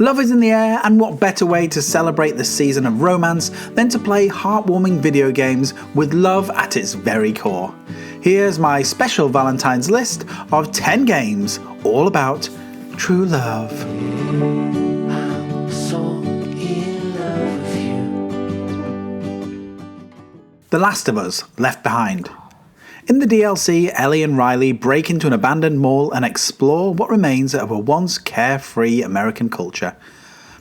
Love is in the air, and what better way to celebrate the season of romance than to play heartwarming video games with love at its very core. Here's my special Valentine's list of 10 games all about true love. I'm so in love with you. The Last of Us: Left Behind. In the DLC, Ellie and Riley break into an abandoned mall and explore what remains of a once carefree American culture.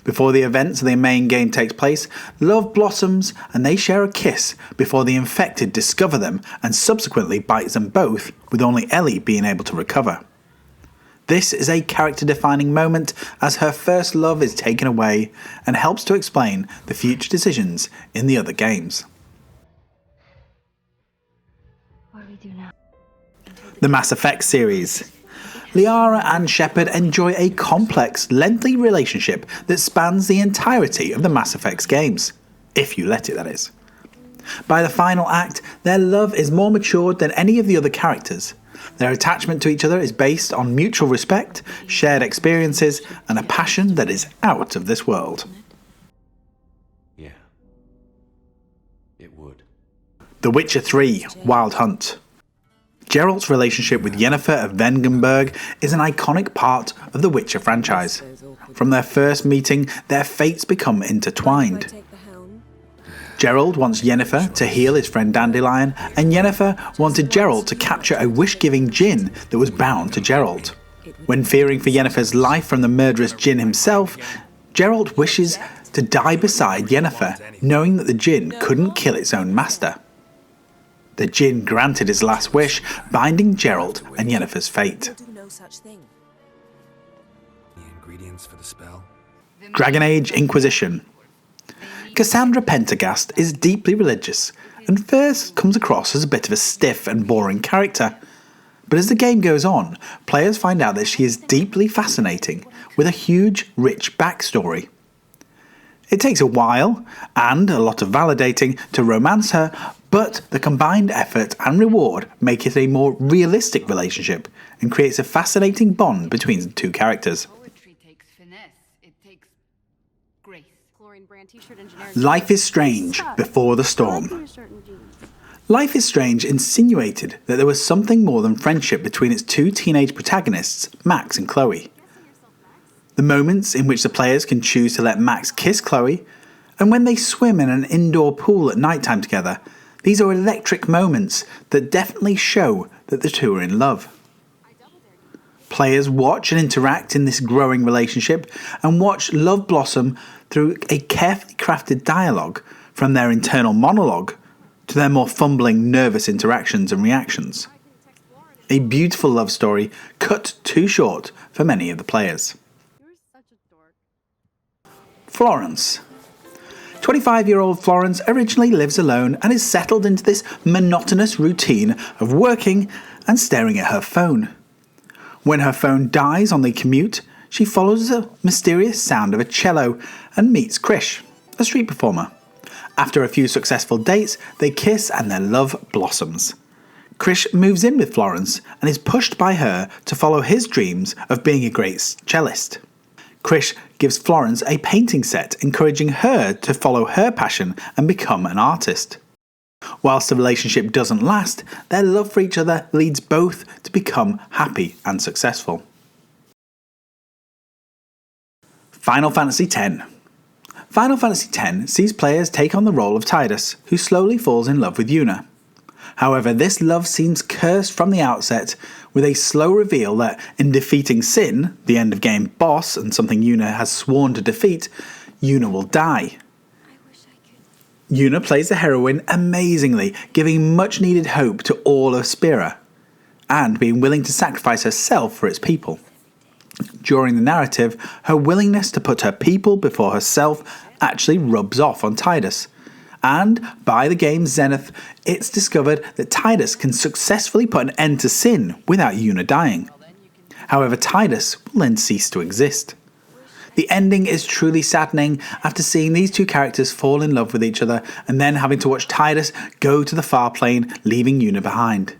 Before the events of the main game takes place, love blossoms and they share a kiss before the infected discover them and subsequently bites them both, with only Ellie being able to recover. This is a character-defining moment as her first love is taken away and helps to explain the future decisions in the other games. The Mass Effect series. Liara and Shepard enjoy a complex, lengthy relationship that spans the entirety of the Mass Effect games. If you let it, that is. By the final act, their love is more matured than any of the other characters. Their attachment to each other is based on mutual respect, shared experiences, and a passion that is out of this world. Yeah. It would. The Witcher 3: Wild Hunt. Geralt's relationship with Yennefer of Vengerberg is an iconic part of the Witcher franchise. From their first meeting, their fates become intertwined. Geralt wants Yennefer to heal his friend Dandelion, and Yennefer wanted Geralt to capture a wish-giving djinn that was bound to Geralt. When fearing for Yennefer's life from the murderous djinn himself, Geralt wishes to die beside Yennefer, knowing that the djinn couldn't kill its own master. The djinn granted his last wish, binding Geralt and Yennefer's fate. The ingredients for the spell? Dragon Age Inquisition. Cassandra Pendergast is deeply religious and first comes across as a bit of a stiff and boring character. But as the game goes on, players find out that she is deeply fascinating with a huge, rich backstory. It takes a while, and a lot of validating, to romance her, but the combined effort and reward make it a more realistic relationship and creates a fascinating bond between the two characters. Life is Strange: Before the Storm. Life is Strange insinuated that there was something more than friendship between its two teenage protagonists, Max and Chloe. The moments in which the players can choose to let Max kiss Chloe, and when they swim in an indoor pool at nighttime together, these are electric moments that definitely show that the two are in love. Players watch and interact in this growing relationship and watch love blossom through a carefully crafted dialogue, from their internal monologue to their more fumbling, nervous interactions and reactions. A beautiful love story cut too short for many of the players. Florence. 25-year-old Florence originally lives alone and is settled into this monotonous routine of working and staring at her phone. When her phone dies on the commute, she follows the mysterious sound of a cello and meets Krish, a street performer. After a few successful dates, they kiss and their love blossoms. Krish moves in with Florence and is pushed by her to follow his dreams of being a great cellist. Krish gives Florence a painting set, encouraging her to follow her passion and become an artist. Whilst the relationship doesn't last, their love for each other leads both to become happy and successful. Final Fantasy X. Final Fantasy X sees players take on the role of Tidus, who slowly falls in love with Yuna. However, this love seems cursed from the outset, with a slow reveal that in defeating Sin, the end-of-game boss and something Yuna has sworn to defeat, Yuna will die. Yuna plays the heroine amazingly, giving much-needed hope to all of Spira, and being willing to sacrifice herself for its people. During the narrative, her willingness to put her people before herself actually rubs off on Tidus. And by the game's zenith, it's discovered that Tidus can successfully put an end to Sin without Yuna dying. However, Tidus will then cease to exist. The ending is truly saddening after seeing these two characters fall in love with each other and then having to watch Tidus go to the far plane, leaving Yuna behind.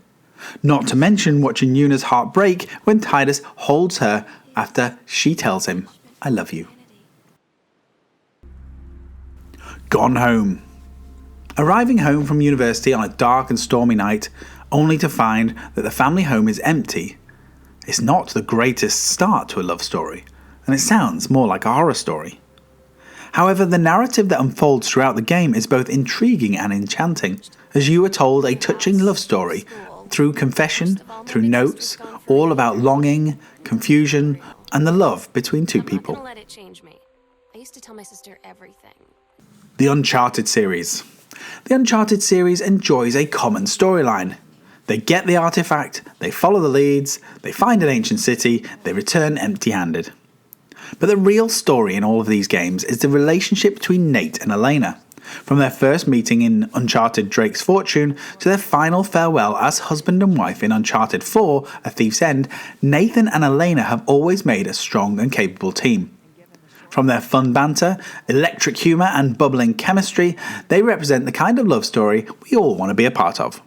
Not to mention watching Yuna's heart break when Tidus holds her after she tells him, "I love you." gone home. Arriving home from university on a dark and stormy night, only to find that the family home is empty, is not the greatest start to a love story, and it sounds more like a horror story. However, the narrative that unfolds throughout the game is both intriguing and enchanting, as you are told a touching love story through confession, through notes, all about longing, confusion, and the love between two people. I'm not gonna let it change me. I used to tell my sister everything. The Uncharted series. The Uncharted series enjoys a common storyline. They get the artifact, they follow the leads, they find an ancient city, they return empty-handed. But the real story in all of these games is the relationship between Nate and Elena. From their first meeting in Uncharted Drake's Fortune to their final farewell as husband and wife in Uncharted 4, A Thief's End, Nathan and Elena have always made a strong and capable team. From their fun banter, electric humour and bubbling chemistry, they represent the kind of love story we all want to be a part of.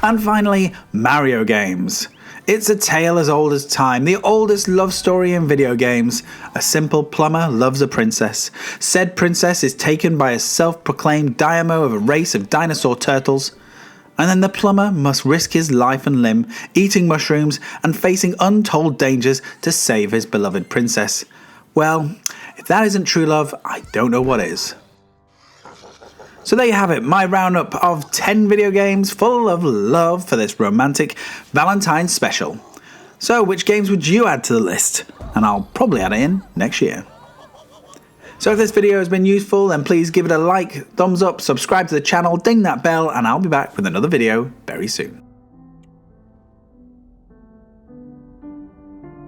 And finally, Mario games. It's a tale as old as time, the oldest love story in video games. A simple plumber loves a princess. Said princess is taken by a self-proclaimed Daimyo of a race of dinosaur turtles. And then the plumber must risk his life and limb, eating mushrooms and facing untold dangers to save his beloved princess. Well, if that isn't true love, I don't know what is. So there you have it, my roundup of 10 video games full of love for this romantic Valentine's special. So which games would you add to the list? And I'll probably add it in next year. So if this video has been useful, then please give it a like, thumbs up, subscribe to the channel, ding that bell, and I'll be back with another video very soon.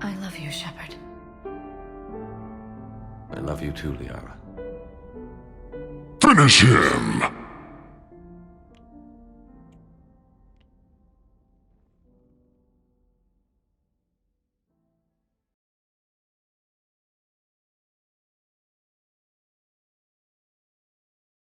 I love you, Shepard. I love you too, Liara. Finish him!